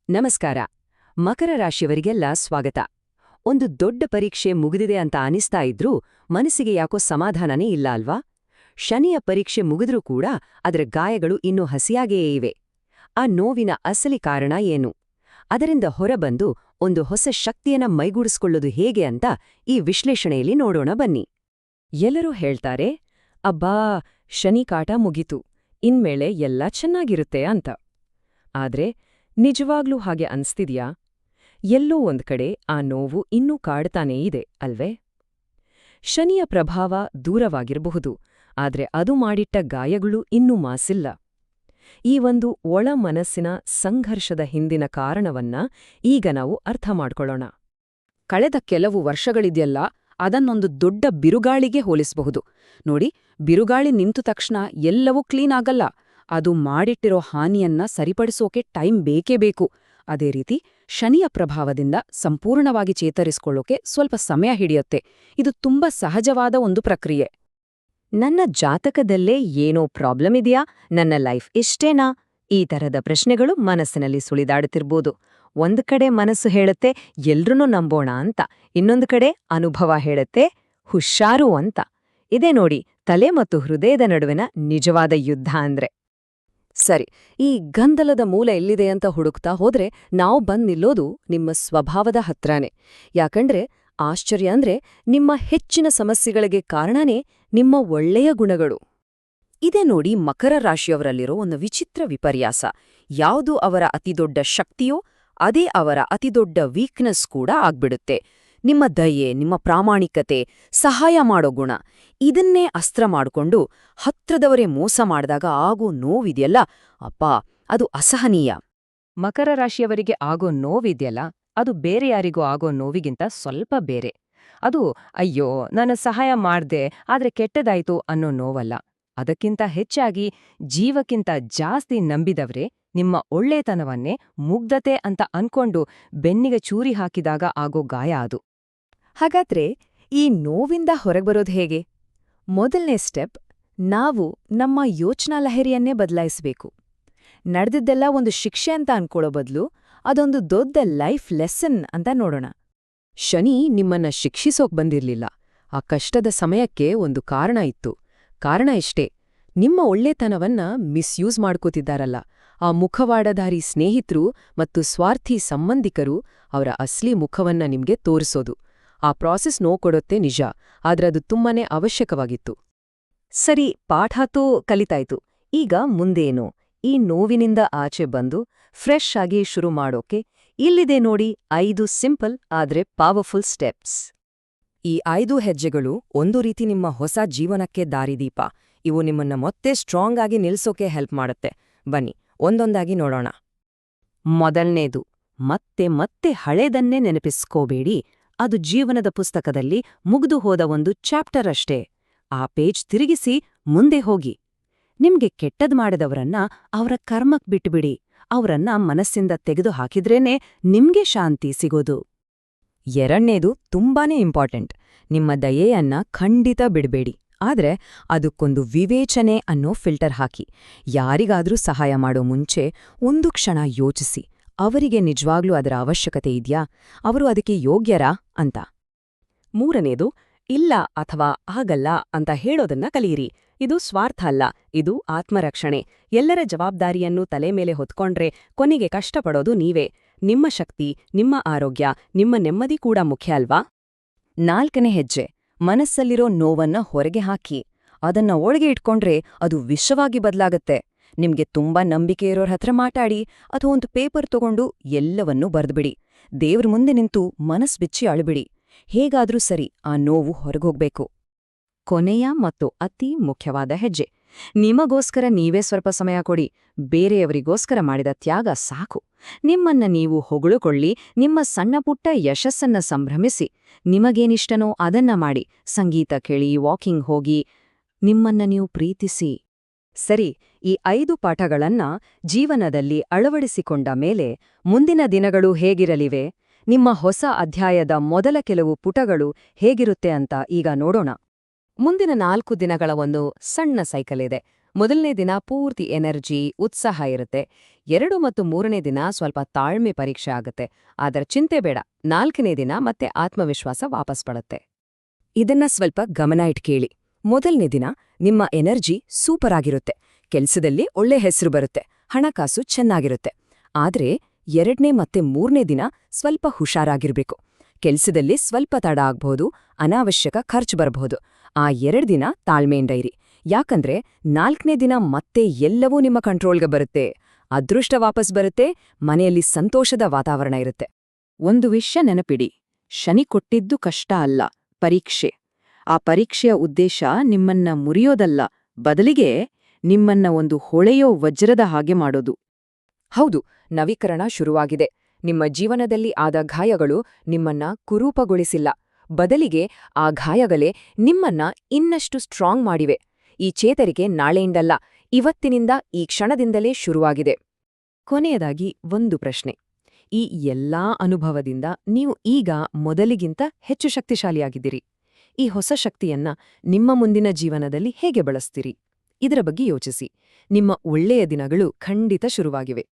ನಮಸ್ಕಾರ. ಮಕರ ರಾಶಿಯವರಿಗೆಲ್ಲ ಸ್ವಾಗತ. ಒಂದು ದೊಡ್ಡ ಪರೀಕ್ಷೆ ಮುಗಿದಿದೆ ಅಂತ ಅನಿಸ್ತಾ ಇದ್ರೂ ಮನಸ್ಸಿಗೆ ಯಾಕೋ ಸಮಾಧಾನನೇ ಇಲ್ಲ ಅಲ್ವಾ? ಶನಿಯ ಪರೀಕ್ಷೆ ಮುಗಿದ್ರೂ ಕೂಡ ಅದರ ಗಾಯಗಳು ಇನ್ನೂ ಹಸಿಯಾಗಿಯೇ ಇವೆ. ಆ ನೋವಿನ ಅಸಲಿ ಕಾರಣ ಏನು? ಅದರಿಂದ ಹೊರಬಂದು ಒಂದು ಹೊಸ ಶಕ್ತಿಯನ್ನ ಮೈಗೂಡಿಸ್ಕೊಳ್ಳೋದು ಹೇಗೆ ಅಂತ ಈ ವಿಶ್ಲೇಷಣೆಯಲ್ಲಿ ನೋಡೋಣ ಬನ್ನಿ. ಎಲ್ಲರೂ ಹೇಳ್ತಾರೆ, ಅಬ್ಬಾ, ಶನಿ ಕಾಟ ಮುಗೀತು, ಇನ್ಮೇಲೆ ಎಲ್ಲ ಚೆನ್ನಾಗಿರುತ್ತೆ ಅಂತ. ಆದ್ರೆ ನಿಜವಾಗ್ಲೂ ಹಾಗೆ ಅನ್ಸ್ತಿದ್ಯಾ? ಎಲ್ಲೋ ಒಂದ್ಕಡೆ ಆ ನೋವು ಇನ್ನೂ ಕಾಡ್ತಾನೇ ಇದೆ ಅಲ್ವೇ? ಶನಿಯ ಪ್ರಭಾವ ದೂರವಾಗಿರಬಹುದು, ಆದ್ರೆ ಅದು ಮಾಡಿಟ್ಟ ಗಾಯಗಳು ಇನ್ನೂ ಮಾಸಿಲ್ಲ. ಈ ಒಂದು ಒಳ ಮನಸ್ಸಿನ ಸಂಘರ್ಷದ ಹಿಂದಿನ ಕಾರಣವನ್ನ ಈಗ ನಾವು ಅರ್ಥ ಮಾಡ್ಕೊಳ್ಳೋಣ. ಕಳೆದ ಕೆಲವು ವರ್ಷಗಳಿದೆಯಲ್ಲ, ಅದನ್ನೊಂದು ದೊಡ್ಡ ಬಿರುಗಾಳಿಗೆ ಹೋಲಿಸಬಹುದು. ನೋಡಿ, ಬಿರುಗಾಳಿ ನಿಂತು ತಕ್ಷಣ ಎಲ್ಲವೂ ಕ್ಲೀನ್ ಆಗಲ್ಲ. ಅದು ಮಾಡಿಟ್ಟಿರೋ ಹಾನಿಯನ್ನ ಸರಿಪಡಿಸೋಕೆ ಟೈಮ್ ಬೇಕೇ ಬೇಕು. ಅದೇ ರೀತಿ ಶನಿಯ ಪ್ರಭಾವದಿಂದ ಸಂಪೂರ್ಣವಾಗಿ ಚೇತರಿಸ್ಕೊಳ್ಳೋಕೆ ಸ್ವಲ್ಪ ಸಮಯ ಹಿಡಿಯುತ್ತೆ. ಇದು ತುಂಬಾ ಸಹಜವಾದ ಒಂದು ಪ್ರಕ್ರಿಯೆ. ನನ್ನ ಜಾತಕದಲ್ಲೇ ಏನೋ ಪ್ರಾಬ್ಲಮ್ ಇದೆಯಾ? ನನ್ನ ಲೈಫ್ ಇಷ್ಟೇನಾ? ಈ ತರದ ಪ್ರಶ್ನೆಗಳು ಮನಸ್ಸಿನಲ್ಲಿ ಸುಳಿದಾಡುತ್ತಿರ್ಬೋದು. ಒಂದು ಕಡೆ ಮನಸ್ಸು ಹೇಳುತ್ತೆ ಎಲ್ರನ್ನೂ ನಂಬೋಣ ಅಂತ, ಇನ್ನೊಂದು ಕಡೆ ಅನುಭವ ಹೇಳುತ್ತೆ ಹುಷಾರು ಅಂತ. ಇದೇ ನೋಡಿ ತಲೆ ಮತ್ತು ಹೃದಯದ ನಡುವಿನ ನಿಜವಾದ ಯುದ್ಧ ಅಂದ್ರೆ. ಸರಿ, ಈ ಗೊಂದಲದ ಮೂಲ ಎಲ್ಲಿದೆ ಅಂತ ಹುಡುಕ್ತಾ ಹೋದ್ರೆ ನಾವು ಬಂದ್ ನಿಲ್ಲೋದು ನಿಮ್ಮ ಸ್ವಭಾವದ ಹತ್ರನೇ. ಯಾಕಂದ್ರೆ ಆಶ್ಚರ್ಯ ಅಂದ್ರೆ ನಿಮ್ಮ ಹೆಚ್ಚಿನ ಸಮಸ್ಯೆಗಳಿಗೆ ಕಾರಣನೇ ನಿಮ್ಮ ಒಳ್ಳೆಯ ಗುಣಗಳು. ಇದೇ ನೋಡಿ ಮಕರ ರಾಶಿಯವರಲ್ಲಿರೋ ಒಂದು ವಿಚಿತ್ರ ವಿಪರ್ಯಾಸ. ಯಾವುದು ಅವರ ಅತಿದೊಡ್ಡ ಶಕ್ತಿಯೋ ಅದೇ ಅವರ ಅತಿದೊಡ್ಡ ವೀಕ್ನೆಸ್ ಕೂಡ ಆಗ್ಬಿಡುತ್ತೆ. ನಿಮ್ಮ ದಯೆ, ನಿಮ್ಮ ಪ್ರಾಮಾಣಿಕತೆ, ಸಹಾಯ ಮಾಡೋ ಗುಣ, ಇದನ್ನೇ ಅಸ್ತ್ರ ಮಾಡ್ಕೊಂಡು ಹತ್ರದವರೇ ಮೋಸ ಮಾಡಿದಾಗ ಆಗೋ ನೋವಿದೆಯಲ್ಲ, ಅಪ್ಪಾ, ಅದು ಅಸಹನೀಯ. ಮಕರ ರಾಶಿಯವರಿಗೆ ಆಗೋ ನೋವಿದೆಯಲ್ಲ, ಅದು ಬೇರೆ ಯಾರಿಗೂ ಆಗೋ ನೋವಿಗಿಂತ ಸ್ವಲ್ಪ ಬೇರೆ. ಅದು ಅಯ್ಯೋ ನಾನು ಸಹಾಯ ಮಾಡ್ದೆ ಆದ್ರೆ ಕೆಟ್ಟದಾಯ್ತು ಅನ್ನೋ ನೋವಲ್ಲ. ಅದಕ್ಕಿಂತ ಹೆಚ್ಚಾಗಿ ಜೀವಕ್ಕಿಂತ ಜಾಸ್ತಿ ನಂಬಿದವ್ರೆ ನಿಮ್ಮ ಒಳ್ಳೆತನವನ್ನೇ ಮುಗ್ಧತೆ ಅಂತ ಅನ್ಕೊಂಡು ಬೆನ್ನಿಗೆ ಚೂರಿ ಹಾಕಿದಾಗ ಆಗೋ ಗಾಯ ಅದು. ಹಾಗಾದ್ರೆ ಈ ನೋವಿಂದ ಹೊರಗ್ಬರೋದು ಹೇಗೆ? ಮೊದಲನೇ ಸ್ಟೆಪ್, ನಾವು ನಮ್ಮ ಯೋಚನಾ ಲಹರಿಯನ್ನೇ ಬದಲಾಯಿಸಬೇಕು. ನಡೆದಿದ್ದೆಲ್ಲ ಒಂದು ಶಿಕ್ಷೆ ಅಂತ ಅನ್ಕೊಳ್ಳೋ ಬದಲು ಅದೊಂದು ದೊಡ್ಡ ಲೈಫ್ ಲೆಸನ್ ಅಂತ ನೋಡೋಣ. ಶನಿ ನಿಮ್ಮನ್ನ ಶಿಕ್ಷಿಸೋಕ್ ಬಂದಿರ್ಲಿಲ್ಲ. ಆ ಕಷ್ಟದ ಸಮಯಕ್ಕೆ ಒಂದು ಕಾರಣ ಇತ್ತು. ಕಾರಣ ಇಷ್ಟೇ, ನಿಮ್ಮ ಒಳ್ಳೆತನವನ್ನ ಮಿಸ್ಯೂಸ್ ಮಾಡ್ಕೋತಿದ್ದಾರಲ್ಲ ಆ ಮುಖವಾಡಧಾರಿ ಸ್ನೇಹಿತರು ಮತ್ತು ಸ್ವಾರ್ಥಿ ಸಂಬಂಧಿಕರು ಅವರ ಅಸ್ಲಿ ಮುಖವನ್ನ ನಿಮ್ಗೆ ತೋರಿಸೋದು. ಆ ಪ್ರಾಸೆಸ್ ನೋವು ಕೊಡುತ್ತೆ ನಿಜ, ಆದ್ರದು ತುಂಬಾನೇ ಅವಶ್ಯಕವಾಗಿತ್ತು. ಸರಿ, ಪಾಠತೂ ಕಲಿತಾಯ್ತು. ಈಗ ಮುಂದೇನು? ಈ ನೋವಿನಿಂದ ಆಚೆ ಬಂದು ಫ್ರೆಶ್ ಆಗಿ ಶುರು ಮಾಡೋಕೆ ಇಲ್ಲಿದೆ ನೋಡಿ 5 ಸಿಂಪಲ್ ಆದ್ರೆ ಪವರ್ಫುಲ್ ಸ್ಟೆಪ್ಸ್. ಈ 5 ಹೆಜ್ಜೆಗಳು ಒಂದು ರೀತಿ ನಿಮ್ಮ ಹೊಸ ಜೀವನಕ್ಕೆ ದಾರಿದೀಪ. ಇವು ನಿಮ್ಮನ್ನ ಮತ್ತೆ ಸ್ಟ್ರಾಂಗ್ ಆಗಿ ನಿಲ್ಸೋಕೆ ಹೆಲ್ಪ್ ಮಾಡುತ್ತೆ. ಬನ್ನಿ ಒಂದೊಂದಾಗಿ ನೋಡೋಣ. ಮೊದಲನೇದು, ಮತ್ತೆ ಮತ್ತೆ ಹಳೇದನ್ನೇ ನೆನಪಿಸ್ಕೋಬೇಡಿ. ಅದು ಜೀವನದ ಪುಸ್ತಕದಲ್ಲಿ ಮುಗಿದು ಹೋದ ಒಂದು ಚಾಪ್ಟರ್ ಅಷ್ಟೇ. ಆ ಪೇಜ್ ತಿರುಗಿಸಿ ಮುಂದೆ ಹೋಗಿ. ನಿಮ್ಗೆ ಕೆಟ್ಟದ್ ಮಾಡಿದವರನ್ನ ಅವರ ಕರ್ಮಕ್ ಬಿಟ್ಬಿಡಿ. ಅವರನ್ನ ಮನಸ್ಸಿಂದ ತೆಗೆದು ಹಾಕಿದ್ರೇನೆ ನಿಮ್ಗೆ ಶಾಂತಿ ಸಿಗೋದು. ಎರಡನೇದು ತುಂಬಾನೇ ಇಂಪಾರ್ಟೆಂಟ್. ನಿಮ್ಮ ದಯೆಯನ್ನ ಖಂಡಿತ ಬಿಡ್ಬೇಡಿ. ಆದ್ರೆ ಅದಕ್ಕೊಂದು ವಿವೇಚನೆ ಅನ್ನೋ ಫಿಲ್ಟರ್ ಹಾಕಿ. ಯಾರಿಗಾದ್ರೂ ಸಹಾಯ ಮಾಡೋ ಮುಂಚೆ ಒಂದು ಕ್ಷಣ ಯೋಚಿಸಿ, ಅವರಿಗೆ ನಿಜವಾಗ್ಲೂ ಅದರ ಅವಶ್ಯಕತೆ ಇದ್ಯಾ? ಅವರು ಅದಕ್ಕೆ ಯೋಗ್ಯರಾ ಅಂತ. ಮೂರನೇದು, ಇಲ್ಲ ಅಥವಾ ಆಗಲ್ಲ ಅಂತ ಹೇಳೋದನ್ನ ಕಲಿಯಿರಿ. ಇದು ಸ್ವಾರ್ಥ ಅಲ್ಲ, ಇದು ಆತ್ಮರಕ್ಷಣೆ. ಎಲ್ಲರ ಜವಾಬ್ದಾರಿಯನ್ನು ತಲೆ ಮೇಲೆ ಹೊತ್ಕೊಂಡ್ರೆ ಕೊನೆಗೆ ಕಷ್ಟಪಡೋದು ನೀವೇ. ನಿಮ್ಮ ಶಕ್ತಿ, ನಿಮ್ಮ ಆರೋಗ್ಯ, ನಿಮ್ಮ ನೆಮ್ಮದಿ ಕೂಡ ಮುಖ್ಯ ಅಲ್ವಾ? 4ನೇ ಹೆಜ್ಜೆ, ಮನಸ್ಸಲ್ಲಿರೋ ನೋವನ್ನ ಹೊರಗೆ ಹಾಕಿ. ಅದನ್ನ ಒಳಗೆ ಇಟ್ಕೊಂಡ್ರೆ ಅದು ವಿಷವಾಗಿ ಬದಲಾಗತ್ತೆ. ನಿಮ್ಗೆ ತುಂಬಾ ನಂಬಿಕೆ ಇರೋರ್ ಹತ್ರ ಮಾತಾಡಿ ಅಥವಾ ಒಂದು ಪೇಪರ್ ತಗೊಂಡು ಎಲ್ಲವನ್ನೂ ಬರ್ದ್ಬಿಡಿ. ದೇವ್ರ ಮುಂದೆ ನಿಂತು ಮನಸ್ ಬಿಚ್ಚಿ ಅಳ್ಬಿಡಿ. ಹೇಗಾದ್ರೂ ಸರಿ, ಆ ನೋವು ಹೊರಗೋಗ್ಬೇಕು. ಕೊನೆಯ ಮತ್ತು ಅತಿ ಮುಖ್ಯವಾದ ಹೆಜ್ಜೆ, ನಿಮಗೋಸ್ಕರ ನೀವೇ ಸ್ವಲ್ಪ ಸಮಯ ಕೊಡಿ. ಬೇರೆಯವರಿಗೋಸ್ಕರ ಮಾಡಿದ ತ್ಯಾಗ ಸಾಕು. ನಿಮ್ಮನ್ನ ನೀವು ಹೊಗಳುಕೊಳ್ಳಿ, ನಿಮ್ಮ ಸಣ್ಣಪುಟ್ಟ ಯಶಸ್ಸನ್ನ ಸಂಭ್ರಮಿಸಿ. ನಿಮಗೇನಿಷ್ಟನೋ ಅದನ್ನ ಮಾಡಿ. ಸಂಗೀತ ಕೇಳಿ, ವಾಕಿಂಗ್ ಹೋಗಿ, ನಿಮ್ಮನ್ನ ನೀವು ಪ್ರೀತಿಸಿ. ಸರಿ, ಈ 5 ಪಾಠಗಳನ್ನ ಜೀವನದಲ್ಲಿ ಅಳವಡಿಸಿಕೊಂಡ ಮೇಲೆ ಮುಂದಿನ ದಿನಗಳು ಹೇಗಿರಲಿವೆ? ನಿಮ್ಮ ಹೊಸ ಅಧ್ಯಾಯದ ಮೊದಲ ಕೆಲವು ಪುಟಗಳು ಹೇಗಿರುತ್ತೆ ಅಂತ ಈಗ ನೋಡೋಣ. ಮುಂದಿನ 4 ದಿನಗಳ ಒಂದು ಸಣ್ಣ ಸೈಕಲ್ ಇದೆ. ಮೊದಲನೇ ದಿನ ಪೂರ್ತಿ ಎನರ್ಜಿ ಉತ್ಸಾಹ ಇರುತ್ತೆ. 2 ಮತ್ತು 3ನೇ ದಿನ ಸ್ವಲ್ಪ ತಾಳ್ಮೆ ಪರೀಕ್ಷೆ ಆಗತ್ತೆ. ಆದರೆ ಚಿಂತೆ ಬೇಡ, 4ನೇ ದಿನ ಮತ್ತೆ ಆತ್ಮವಿಶ್ವಾಸ ವಾಪಸ್ ಬರುತ್ತೆ. ಇದನ್ನ ಸ್ವಲ್ಪ ಗಮನ ಇಟ್ ಕೇಳಿ. ಮೊದಲನೇ ದಿನ ನಿಮ್ಮ ಎನರ್ಜಿ ಸೂಪರ್ ಆಗಿರುತ್ತೆ, ಕೆಲ್ಸದಲ್ಲಿ ಒಳ್ಳೆ ಹೆಸರು ಬರುತ್ತೆ, ಹಣಕಾಸು ಚೆನ್ನಾಗಿರುತ್ತೆ. ಆದ್ರೆ 2ನೇ ಮತ್ತೆ 3ನೇ ದಿನ ಸ್ವಲ್ಪ ಹುಷಾರಾಗಿರ್ಬೇಕು. ಕೆಲ್ಸದಲ್ಲಿ ಸ್ವಲ್ಪ ತಡ ಆಗ್ಬಹುದು, ಅನಾವಶ್ಯಕ ಖರ್ಚು ಬರಬಹುದು. ಆ 2 ದಿನ ತಾಳ್ಮೆಯಿಂದ ಇರಿ. ಯಾಕಂದ್ರೆ 4ನೇ ದಿನ ಮತ್ತೆ ಎಲ್ಲವೂ ನಿಮ್ಮ ಕಂಟ್ರೋಲ್ಗೆ ಬರುತ್ತೆ. ಅದೃಷ್ಟ ವಾಪಸ್ ಬರುತ್ತೆ, ಮನೆಯಲ್ಲಿ ಸಂತೋಷದ ವಾತಾವರಣ ಇರುತ್ತೆ. ಒಂದು ವಿಷಯ ನೆನಪಿಡಿ, ಶನಿ ಕೊಟ್ಟಿದ್ದು ಕಷ್ಟ ಅಲ್ಲ, ಪರೀಕ್ಷೆ. ಆ ಪರೀಕ್ಷೆಯ ಉದ್ದೇಶ ನಿಮ್ಮನ್ನ ಮುರಿಯೋದಲ್ಲ, ಬದಲಿಗೆ ನಿಮ್ಮನ್ನ ಒಂದು ಹೊಳೆಯೋ ವಜ್ರದ ಹಾಗೆ ಮಾಡೋದು. ಹೌದು, ನವೀಕರಣ ಶುರುವಾಗಿದೆ. ನಿಮ್ಮ ಜೀವನದಲ್ಲಿ ಆದ ಗಾಯಗಳು ನಿಮ್ಮನ್ನ ಕುರೂಪಗೊಳಿಸಿಲ್ಲ, ಬದಲಿಗೆ ಆ ಗಾಯಗಳೇ ನಿಮ್ಮನ್ನ ಇನ್ನಷ್ಟು ಸ್ಟ್ರಾಂಗ್ ಮಾಡಿವೆ. ಈ ಚೇತರಿಕೆ ನಾಳೆಯಿಂದಲ್ಲ, ಇವತ್ತಿನಿಂದ, ಈ ಕ್ಷಣದಿಂದಲೇ ಶುರುವಾಗಿದೆ. ಕೊನೆಯದಾಗಿ ಒಂದು ಪ್ರಶ್ನೆ. ಈ ಎಲ್ಲಾ ಅನುಭವದಿಂದ ನೀವು ಈಗ ಮೊದಲಿಗಿಂತ ಹೆಚ್ಚು ಶಕ್ತಿಶಾಲಿಯಾಗಿದ್ದೀರಿ. ಈ ಹೊಸ ಶಕ್ತಿಯನ್ನ ನಿಮ್ಮ ಮುಂದಿನ ಜೀವನದಲ್ಲಿ ಹೇಗೆ ಬಳಸ್ತೀರಿ? ಇದರ ಬಗ್ಗೆ ಯೋಚಿಸಿ. ನಿಮ್ಮ ಒಳ್ಳೆಯ ದಿನಗಳು ಖಂಡಿತ ಶುರುವಾಗಿವೆ.